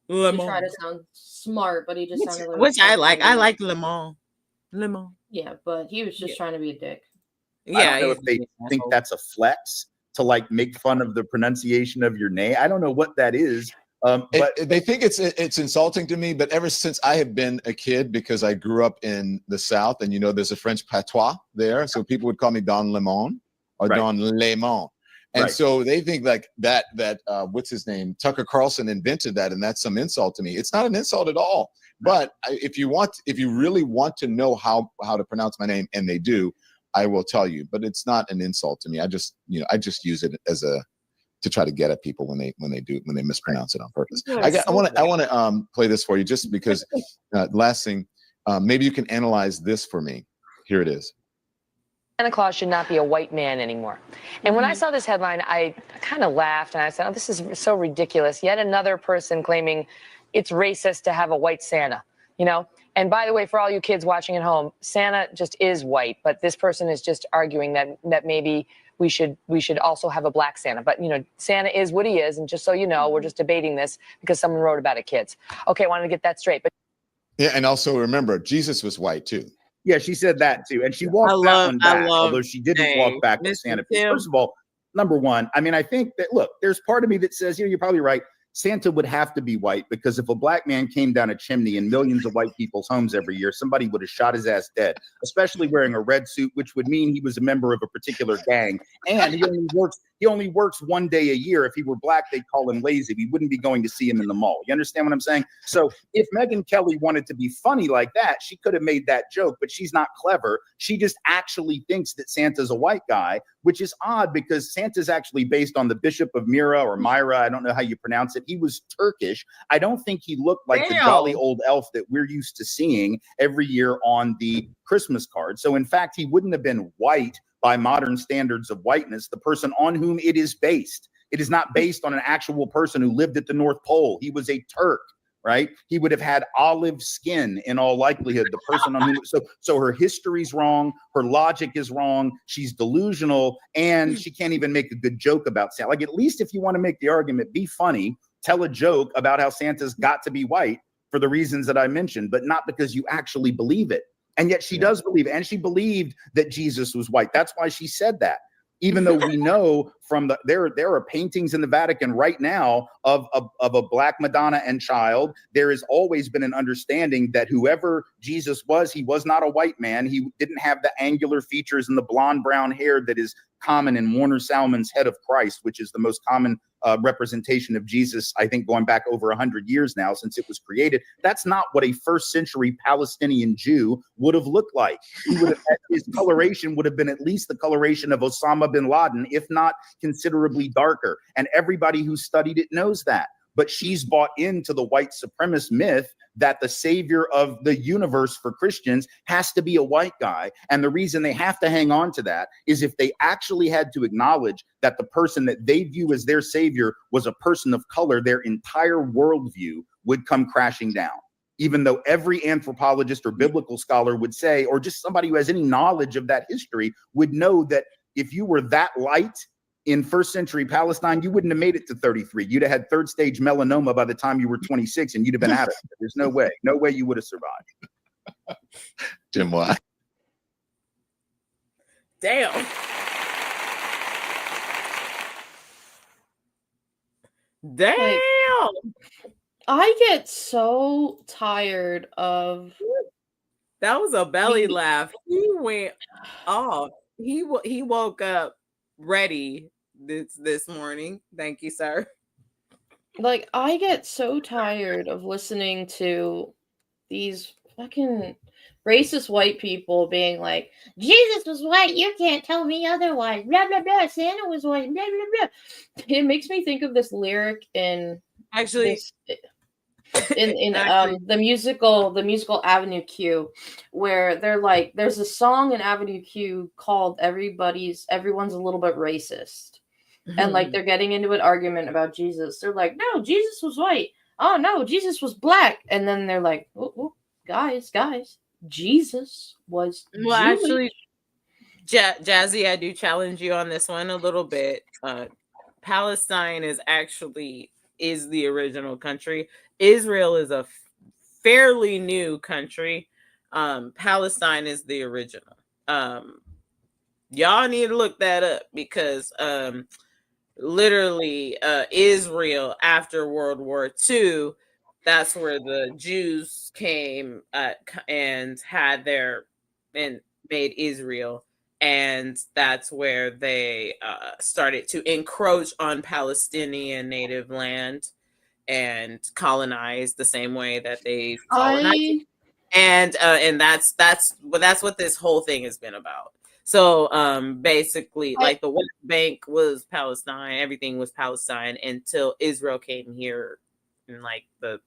To try to sound smart, but he just sounded like which I like. I like Lemon. Yeah, but he was just trying to be a dick. Yeah, I don't know if they think that's a flex to like make fun of the pronunciation of your name. I don't know what that is. But they think it's insulting to me. But ever since I have been a kid, because I grew up in the South, and there's a French patois there, so people would call me Don Lemon or Don Lemon. And so they think like that what's his name? Tucker Carlson invented that, and that's some insult to me. It's not an insult at all. But if you really want to know how to pronounce my name, and they do, I will tell you. But it's not an insult to me. I just use it as to try to get at people when they mispronounce it on purpose. I want to play this for you just because. Last thing, maybe you can analyze this for me. Here it is. Santa Claus should not be a white man anymore. And when I saw this headline, I kind of laughed and I said, oh, this is so ridiculous. Yet another person claiming it's racist to have a white Santa, And by the way, for all you kids watching at home, Santa just is white, but this person is just arguing that maybe we should also have a black Santa. But, Santa is what he is. And just so you know, we're just debating this because someone wrote about it, kids. Okay, I wanted to get that straight. But yeah, and also remember, Jesus was white too. Yeah, she said that too. And she walked that one back, although she didn't walk back the Santa piece. First of all, number one, I mean, I think that, look, there's part of me that says, you're probably right. Santa would have to be white, because if a black man came down a chimney in millions of white people's homes every year, somebody would have shot his ass dead, especially wearing a red suit, which would mean he was a member of a particular gang. And he only works 1 day a year. If he were black, they'd call him lazy. We wouldn't be going to see him in the mall. You understand what I'm saying? So if Megyn Kelly wanted to be funny like that, she could have made that joke, but she's not clever. She just actually thinks that Santa's a white guy, which is odd because Santa's actually based on the Bishop of Myra. I don't know how you pronounce it. He was Turkish. I don't think he looked like the jolly old elf that we're used to seeing every year on the Christmas card. So in fact, he wouldn't have been white by modern standards of whiteness, the person on whom it is based. It is not based on an actual person who lived at the North Pole. He was a Turk, right? He would have had olive skin in all likelihood, the person on whom, so her history's wrong, her logic is wrong, she's delusional, and she can't even make a good joke about Santa. Like, at least if you want to make the argument, be funny, tell a joke about how Santa's got to be white for the reasons that I mentioned, but not because you actually believe it. And yet she does believe it, and she believed that Jesus was white. That's why she said that. Even though we know from there are paintings in the Vatican right now of a black Madonna and child. There has always been an understanding that whoever Jesus was, he was not a white man. He didn't have the angular features and the blonde brown hair that is common in Warner Salmon's Head of Christ, which is the most common representation of Jesus, I think, going back over 100 years now since it was created. That's not what a first century Palestinian Jew would have looked like. He would have, his coloration would have been at least the coloration of Osama bin Laden, if not considerably darker. And everybody who studied it knows that. But she's bought into the white supremacist myth that the savior of the universe for Christians has to be a white guy. And the reason they have to hang on to that is if they actually had to acknowledge that the person that they view as their savior was a person of color, their entire worldview would come crashing down. Even though every anthropologist or biblical scholar would say, or just somebody who has any knowledge of that history would know that if you were that light in first century Palestine, you wouldn't have made it to 33. You'd have had third stage melanoma by the time you were 26 and you'd have been out of it. There's no way you would have survived. Jim, why? Damn. Damn. I get so tired of. That was a belly laugh. He went off. He woke up ready this morning. Thank you, sir. Like, I get so tired of listening to these fucking racist white people being like, Jesus was white, you can't tell me otherwise, blah blah blah, Santa was white, blah blah blah. It makes me think of this lyric in the musical Avenue Q, where they're like, there's a song in Avenue Q called Everyone's a Little Bit Racist. And like, they're getting into an argument about Jesus. They're like, no, Jesus was white. Oh no, Jesus was black. And then they're like, guys, Jesus was Jewish. Actually, Jazzy, I do challenge you on this one a little bit. Palestine is the original country. Israel is a fairly new country. Palestine is the original. Y'all need to look that up because literally Israel after World War II, that's where the Jews came and made Israel, and that's where they started to encroach on Palestinian native land and colonize the same way that they colonized. And that's what this whole thing has been about. So basically, like, the West Bank was Palestine, everything was Palestine until Israel came here in like the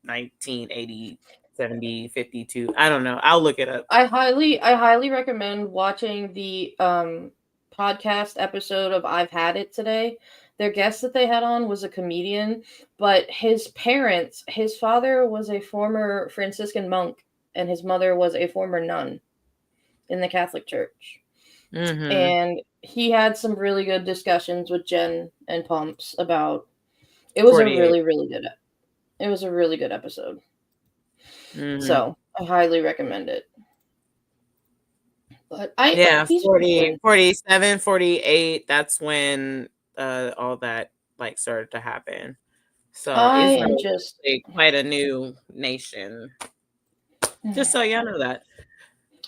1980, 70, 52. I don't know. I'll look it up. I highly recommend watching the podcast episode of I've Had It today. Their guest that they had on was a comedian, but his father was a former Franciscan monk and his mother was a former nun in the Catholic Church. Mm-hmm. And he had some really good discussions with Jen and Pumps about it. Was 48. It was a really good episode. Mm-hmm. So I highly recommend it. But 40, 47, 48, that's when all that like started to happen. So I am Israel just is quite a new nation. Just so y'all know that.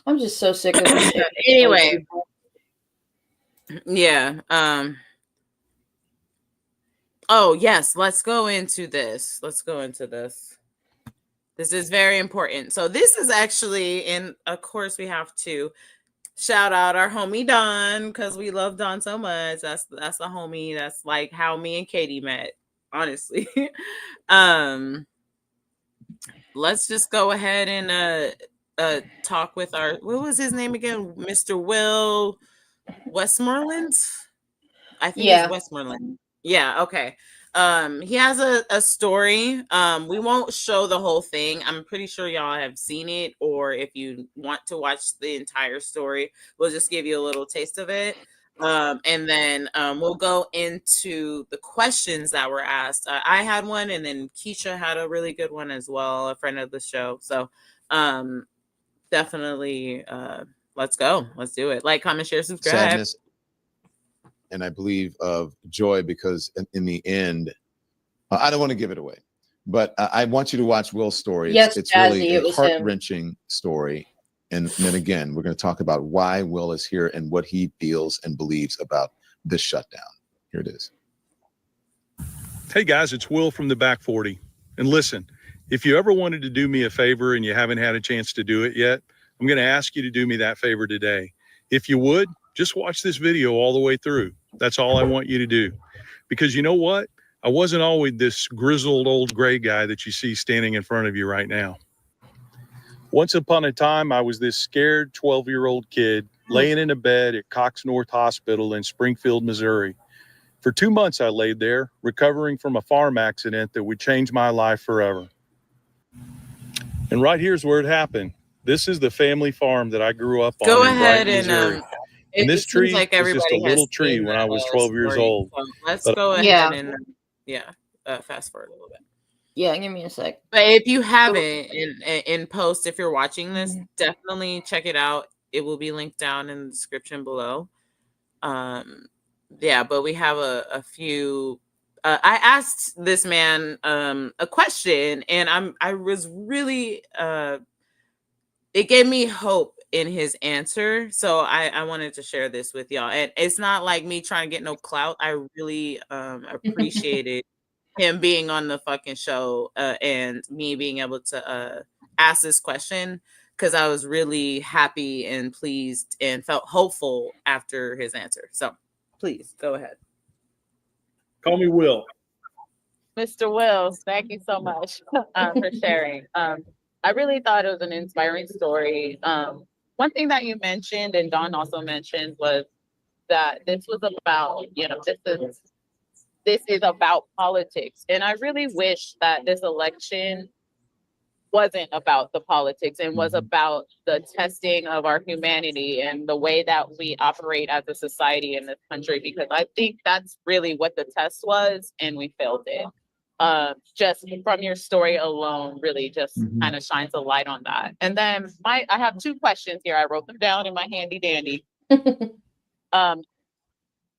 I'm just so sick of these Anyway, yeah. Oh yes, let's go into this. This is very important. So this is actually, and of course we have to shout out our homie Don, because we love Don so much. That's a homie. That's like how me and Katie met, honestly. Let's just go ahead and talk with our, what was his name again? Mr. Will Westmoreland? I think it's Westmoreland. Yeah, okay. He has a story. We won't show the whole thing. I'm pretty sure y'all have seen it, or if you want to watch the entire story, we'll just give you a little taste of it. And then we'll go into the questions that were asked. I had one, and then Keisha had a really good one as well, a friend of the show. So definitely let's go. Let's do it. Like, comment, share, subscribe. Sadness, and I believe of joy, because in the end, I don't want to give it away, but I want you to watch Will's story. It's really a heart-wrenching story. And then again, we're going to talk about why Will is here and what he feels and believes about this shutdown. Here it is. Hey guys, it's Will from the Back 40. And listen, if you ever wanted to do me a favor and you haven't had a chance to do it yet, I'm going to ask you to do me that favor today. If you would, just watch this video all the way through. That's all I want you to do. Because you know what? I wasn't always this grizzled old gray guy that you see standing in front of you right now. Once upon a time, I was this scared 12-year-old kid laying in a bed at Cox North Hospital in Springfield, Missouri. For 2 months, I laid there, recovering from a farm accident that would change my life forever. And right here's where it happened. This is the family farm that I grew up on in Brighton, Missouri. And this tree was just a little tree when I was 12 years old. So let's go ahead and fast forward a little bit. Yeah, give me a sec. But if you haven't, in post, if you're watching this, definitely check it out. It will be linked down in the description below. Yeah, but we have a few. I asked this man a question, and I was really it gave me hope in his answer. So I wanted to share this with y'all. And it's not like me trying to get no clout. I really appreciated him being on the fucking show and me being able to ask this question, because I was really happy and pleased and felt hopeful after his answer. So please go ahead. Call me Will. Mr. Wills, thank you so much for sharing. I really thought it was an inspiring story. One thing that you mentioned, and Don also mentioned, was that this was about, this is about politics. And I really wish that this election wasn't about the politics and was about the testing of our humanity and the way that we operate as a society in this country, because I think that's really what the test was, and we failed it. Just from your story alone, really just kind of shines a light on that. And then I have two questions here. I wrote them down in my handy dandy.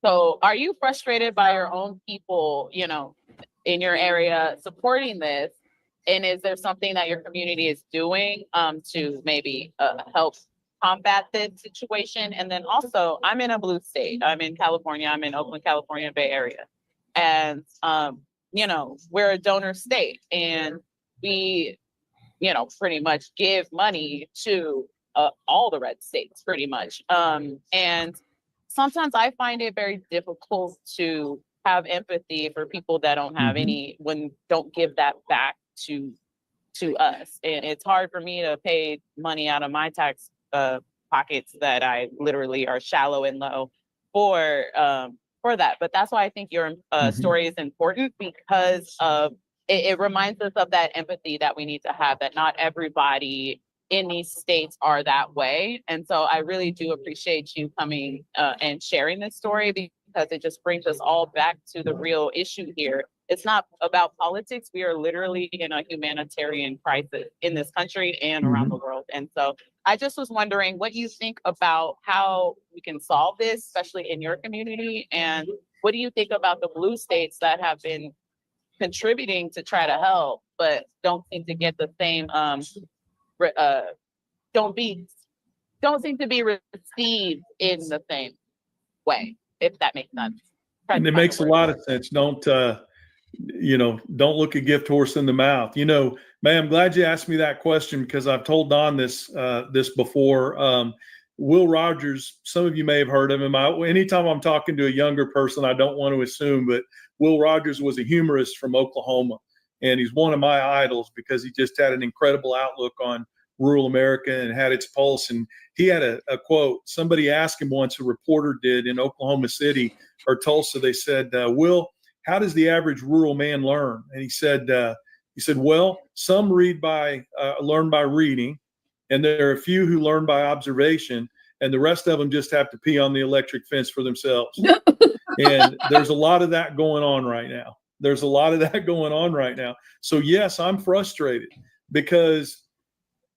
So are you frustrated by your own people, in your area supporting this? And is there something that your community is doing to maybe help combat this situation? And then also, I'm in a blue state. I'm in California. I'm in Oakland, California, Bay Area. And, we're a donor state, and we, pretty much give money to all the red states, pretty much. And sometimes I find it very difficult to have empathy for people that don't have don't give that back to us. And it's hard for me to pay money out of my tax pockets that I literally are shallow and low for that. But that's why I think your story is important, because of it reminds us of that empathy that we need to have, that not everybody in these states are that way. And so I really do appreciate you coming and sharing this story, because it just brings us all back to the real issue here. It's not about politics. We are literally in a humanitarian crisis in this country and around the world. And so I just was wondering what you think about how we can solve this, especially in your community. And what do you think about the blue states that have been contributing to try to help, but don't seem to get the same don't seem to be received in the same way, if that makes sense. And it makes a lot of sense. Don't don't look a gift horse in the mouth. May, I'm glad you asked me that question because I've told Don this before. Will Rogers, some of you may have heard of him. Anytime I'm talking to a younger person, I don't want to assume, but Will Rogers was a humorist from Oklahoma, and he's one of my idols because he just had an incredible outlook on rural America and had its pulse. And he had a quote. Somebody asked him once, a reporter did in Oklahoma City or Tulsa. They said, Will, how does the average rural man learn? And he said, well, some learn by reading, and there are a few who learn by observation, and the rest of them just have to pee on the electric fence for themselves. And there's a lot of that going on right now. So yes, I'm frustrated because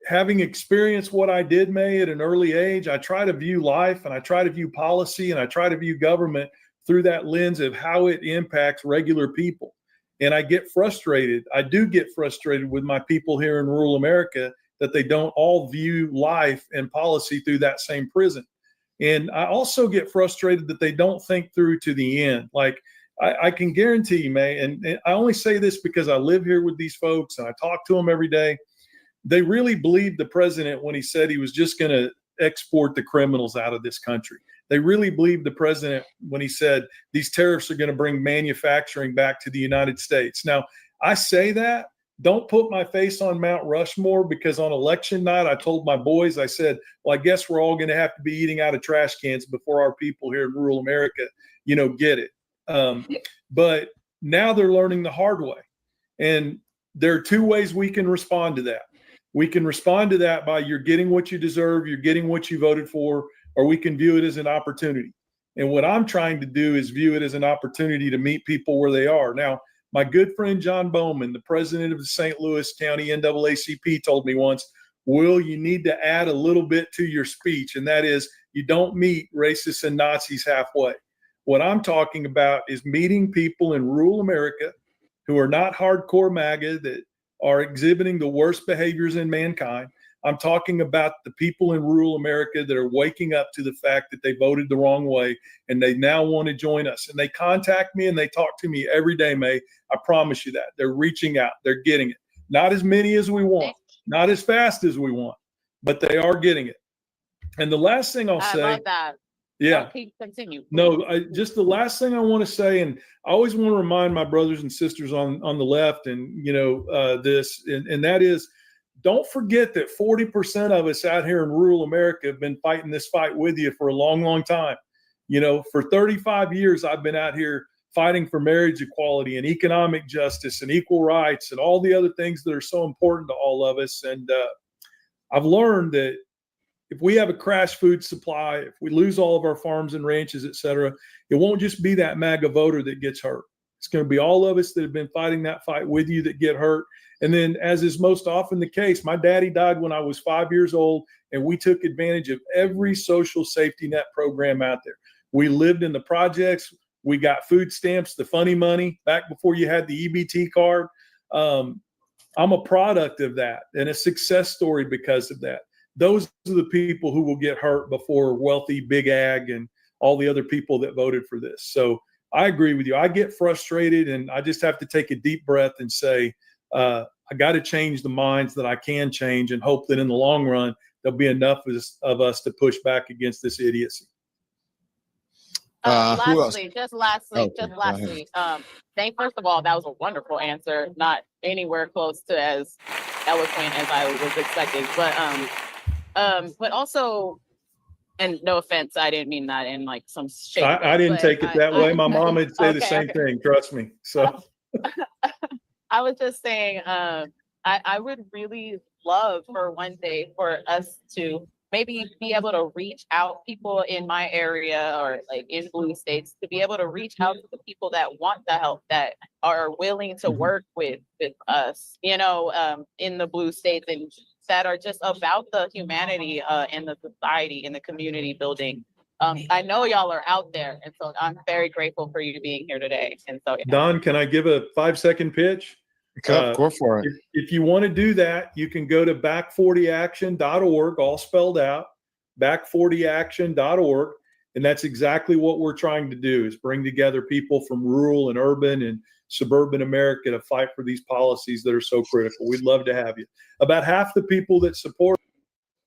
having experienced what I did, May, at an early age, I try to view life and I try to view policy and I try to view government through that lens of how it impacts regular people. And I get frustrated. I do get frustrated with my people here in rural America that they don't all view life and policy through that same prism. And I also get frustrated that they don't think through to the end. Like I can guarantee you, May, and I only say this because I live here with these folks and I talk to them every day. They really believed the president when he said he was just going to export the criminals out of this country. They really believed the president when he said these tariffs are going to bring manufacturing back to the United States. Now, I say that, don't put my face on Mount Rushmore, because on election night, I told my boys, I said, well, I guess we're all going to have to be eating out of trash cans before our people here in rural America, get it. But now they're learning the hard way. And there are two ways we can respond to that. We can respond to that by you're getting what you deserve, you're getting what you voted for, or we can view it as an opportunity. And what I'm trying to do is view it as an opportunity to meet people where they are. Now, my good friend John Bowman, the president of the St. Louis County NAACP, told me once, Will, you need to add a little bit to your speech, and that is you don't meet racists and Nazis halfway. What I'm talking about is meeting people in rural America who are not hardcore MAGA, that are exhibiting the worst behaviors in mankind. I'm talking about the people in rural America that are waking up to the fact that they voted the wrong way and they now want to join us. And they contact me and they talk to me every day, May. I promise you that. They're reaching out. They're getting it. Not as many as we want, not as fast as we want, but they are getting it. And the last thing I'll say. I love that. Yeah. Continue. No, just the last thing I want to say, and I always want to remind my brothers and sisters on the left and, this, and that is, don't forget that 40% of us out here in rural America have been fighting this fight with you for a long, long time. For 35 years, I've been out here fighting for marriage equality and economic justice and equal rights and all the other things that are so important to all of us. And I've learned that if we have a crash food supply, if we lose all of our farms and ranches, et cetera, it won't just be that MAGA voter that gets hurt. It's going to be all of us that have been fighting that fight with you that get hurt. And then, as is most often the case, my daddy died when I was 5 years old, and we took advantage of every social safety net program out there. We lived in the projects. We got food stamps, the funny money, back before you had the EBT card. I'm a product of that and a success story because of that. Those are the people who will get hurt before wealthy big ag and all the other people that voted for this. So I agree with you. I get frustrated and I just have to take a deep breath and say, I got to change the minds that I can change and hope that in the long run, there'll be enough of us to push back against this idiocy. Lastly, first of all, that was a wonderful answer. Not anywhere close to as eloquent as I was expecting, but also, and no offense, I didn't mean that in like some shape. I didn't take it that way. My mom would say the same thing. Trust me. So I was just saying, I would really love for one day for us to maybe be able to reach out, people in my area or like in blue states, to be able to reach out to the people that want the help, that are willing to work with us, in the blue states, and that are just about the humanity and the society and the community building. I know y'all are out there, and so I'm very grateful for you being here today. And so, yeah. Don, can I give a 5-second pitch? Go for it. If you want to do that, you can go to back40action.org, all spelled out, back40action.org. And that's exactly what we're trying to do, is bring together people from rural and urban and suburban America to fight for these policies that are so critical. We'd love to have you. About half the people that support.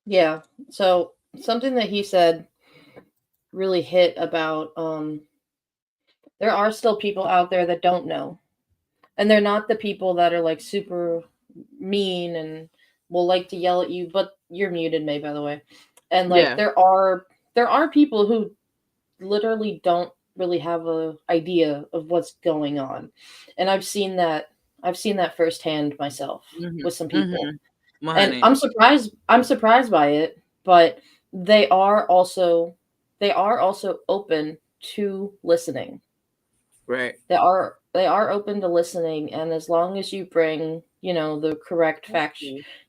Yeah. So something that he said really hit about there are still people out there that don't know. And they're not the people that are like super mean and will like to yell at you, but you're muted, May, by the way. And like Yeah. there are people who literally don't really have a idea of what's going on. And I've seen that firsthand myself with some people. And I'm surprised by it, but they are also open to listening. Right. They are open to listening, and as long as you bring, the correct facts,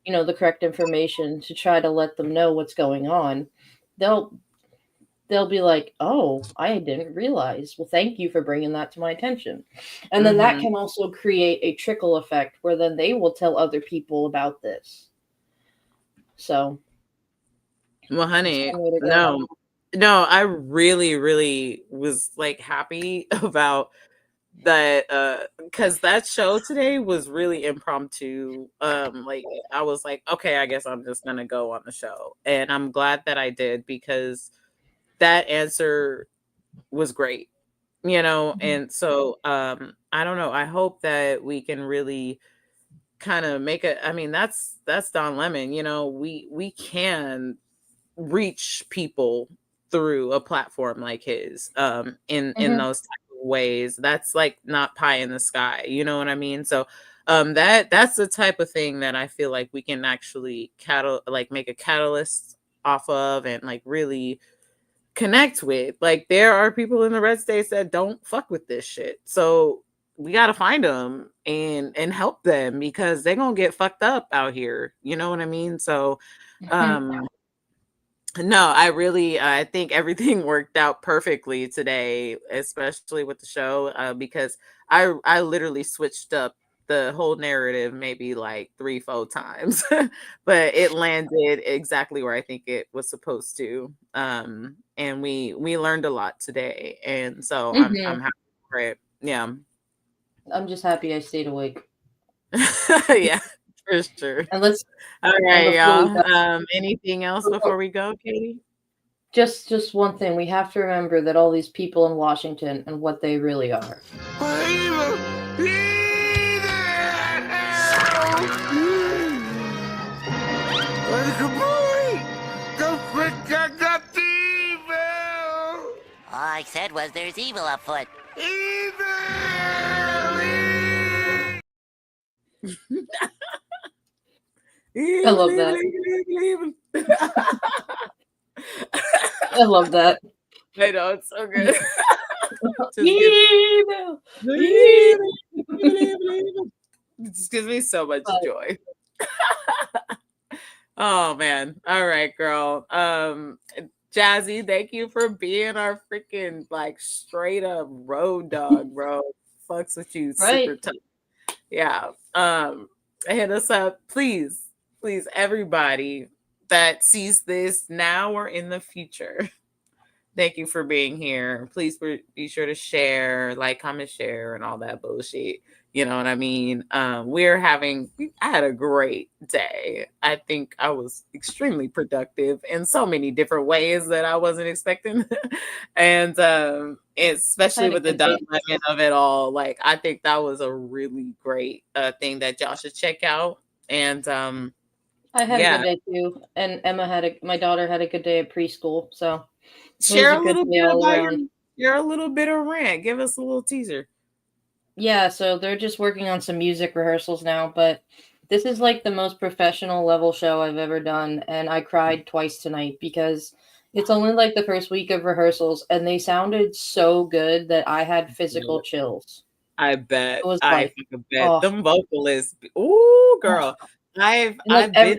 the correct information to try to let them know what's going on, they'll be like, "Oh, I didn't realize. Well, thank you for bringing that to my attention." And then that can also create a trickle effect where then they will tell other people about this. So, well, honey, no, I really, really was like happy about that, because that show today was really impromptu. Like I was like, okay, I guess I'm just gonna go on the show, and I'm glad that I did, because that answer was great, and so I don't know, I hope that we can really kind of make it. I mean, that's Don Lemon, we can reach people through a platform like his, in those type of ways. That's like not pie in the sky, you know what I mean? So that's the type of thing that I feel like we can actually make a catalyst off of, and like really connect with. Like, there are people in the red states that don't fuck with this shit, so we got to find them and help them, because they're gonna get fucked up out here, you know what I mean? So no, I think everything worked out perfectly today, especially with the show, because I literally switched up the whole narrative maybe like 3-4 times, but it landed exactly where I think it was supposed to. And we learned a lot today, and so I'm happy for it. Yeah. I'm just happy I stayed awake. Yeah, for sure. And let's. All right, y'all. Anything else before we go, Katie? Just one thing. We have to remember that all these people in Washington and what they really are. All I said was there's evil afoot. I love that. I love that. I know, it's so good. It just gives me so much joy. Oh man. All right, girl. Jazzy, thank you for being our freaking like straight up road dog, bro. Fucks with you super tough. Yeah. Hit us up, please, everybody that sees this now or in the future. Thank you for being here. Please be sure to share, like, comment, share, and all that bullshit. You know what I mean? I had a great day. I think I was extremely productive in so many different ways that I wasn't expecting. And especially with the dynamic of it all, like, I think that was a really great thing that y'all should check out. And I had a good day too. And my daughter had a good day at preschool. So share a little bit of rant. Give us a little teaser. Yeah, so they're just working on some music rehearsals now, but this is like the most professional level show I've ever done, and I cried twice tonight because it's only like the first week of rehearsals, and they sounded so good that I had physical chills. I bet. It was I like, bet them vocalists. Ooh, girl. I've been there.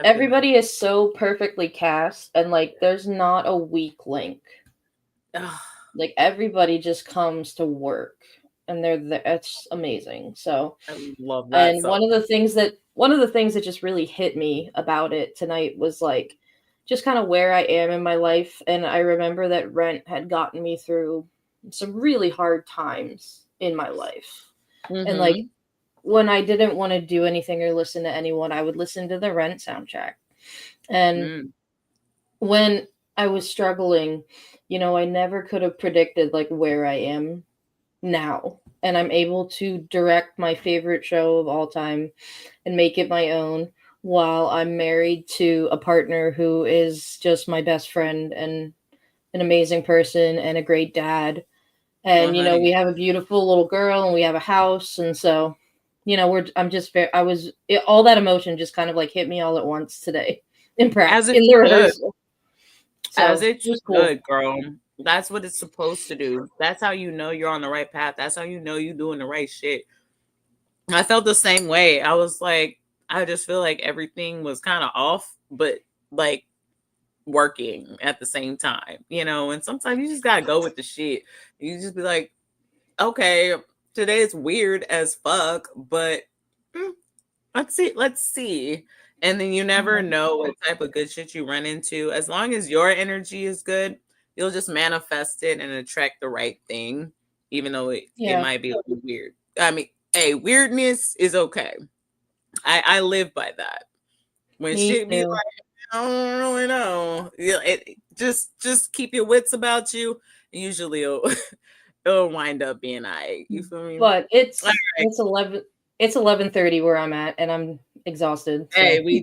everybody is so perfectly cast, and like there's not a weak link. Like everybody just comes to work, and it's amazing. So I love that. and one of the things that just really hit me about it tonight was like just kind of where I am in my life. And I remember that Rent had gotten me through some really hard times in my life. And like when I didn't want to do anything or listen to anyone, I would listen to the Rent soundtrack. And when I was struggling, I never could have predicted like where I am now. And I'm able to direct my favorite show of all time and make it my own while I'm married to a partner who is just my best friend and an amazing person and a great dad. And we have a beautiful little girl and we have a house, and so all that emotion just kind of like hit me all at once today in practice in the rehearsal. So as it should, cool. Girl. That's what it's supposed to do. That's how you know you're on the right path. That's how you know you're doing the right shit. I felt the same way. I was like, I just feel like everything was kind of off, but like working at the same time, and sometimes you just gotta go with the shit. You just be like, okay, today is weird as fuck, but let's see. And then you never know what type of good shit you run into. As long as your energy is good, you'll just manifest it and attract the right thing, even though it might be a little weird. I mean, hey, weirdness is okay. I live by that. When shit be like, I don't really know. Just keep your wits about you. Usually it'll wind up being alright. You feel me? But it's 11:30 where I'm at, and I'm exhausted. So. Hey, we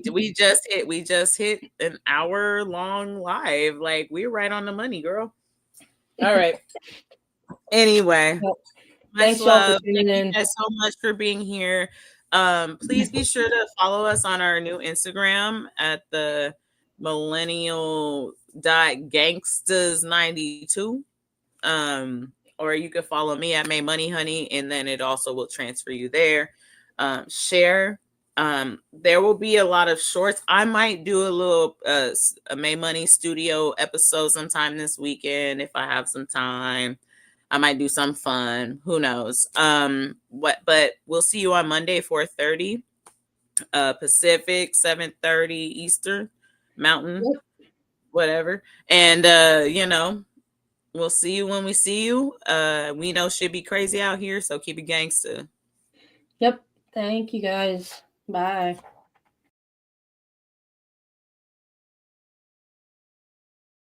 just hit an hour long live. Like we're right on the money, girl. All right. Anyway, thanks y'all for tuning in. Thank you guys so much for being here. Please be sure to follow us on our new Instagram at the millennial.gangsters92. Or you can follow me at May Money Honey, and then it also will transfer you there. Share. There will be a lot of shorts. I might do a little a May Money studio episode sometime this weekend if I have some time. I might do some fun. Who knows? But we'll see you on Monday, 4:30 Pacific, 7:30 Eastern, Mountain, whatever. And we'll see you when we see you. We know shit be crazy out here, so keep it gangster. Yep. Thank you guys. Bye.